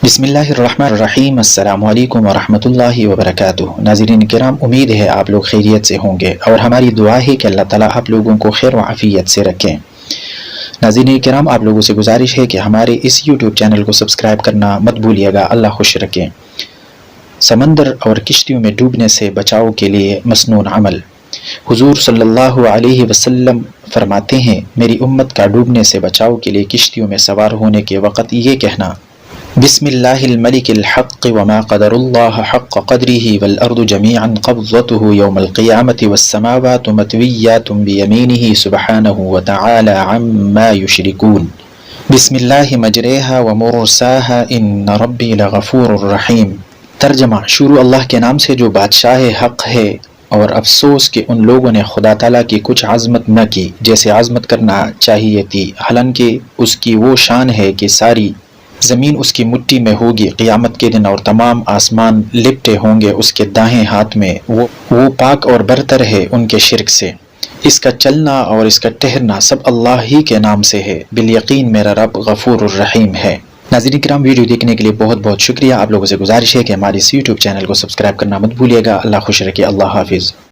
بسم اللہ الرحمن الرحیم۔ السلام علیکم ورحمۃ اللہ وبرکاتہ۔ ناظرین کرام، امید ہے آپ لوگ خیریت سے ہوں گے اور ہماری دعا ہے کہ اللہ تعالیٰ آپ لوگوں کو خیر و عافیت سے رکھیں۔ ناظرین کرام، آپ لوگوں سے گزارش ہے کہ ہمارے اس یوٹیوب چینل کو سبسکرائب کرنا مت بھولیے گا۔ اللہ خوش رکھیں۔ سمندر اور کشتیوں میں ڈوبنے سے بچاؤ کے لیے مسنون عمل۔ حضور صلی اللہ علیہ وسلم فرماتے ہیں، میری امت کا ڈوبنے سے بچاؤ کے لیے کشتیوں میں سوار ہونے کے وقت یہ کہنا: بسم اللہ الملک الحق وما قدر اللہ حق قدره والارض جميعا قبضته يوم القيامة والسماوات مطويات بيمينه سبحانه وتعالى عما يشركون بسم اللہ مجریہا ومرساها ان ربی لغفور رحیم۔ ترجمہ: شروع اللہ کے نام سے جو بادشاہ حق ہے، اور افسوس کہ ان لوگوں نے خدا تعالیٰ کی کچھ عظمت نہ کی جیسے عظمت کرنا چاہیے تھی، حالانکہ اس کی وہ شان ہے کہ ساری زمین اس کی مٹھی میں ہوگی قیامت کے دن، اور تمام آسمان لپٹے ہوں گے اس کے دائیں ہاتھ میں۔ وہ پاک اور برتر ہے ان کے شرک سے۔ اس کا چلنا اور اس کا ٹہرنا سب اللہ ہی کے نام سے ہے۔ بالیقین میرا رب غفور الرحیم ہے۔ ناظرین کرام، ویڈیو دیکھنے کے لیے بہت بہت شکریہ۔ آپ لوگوں سے گزارش ہے کہ ہمارے اس یوٹیوب چینل کو سبسکرائب کرنا مت بھولیے گا۔ اللہ خوش رکھے۔ اللہ حافظ۔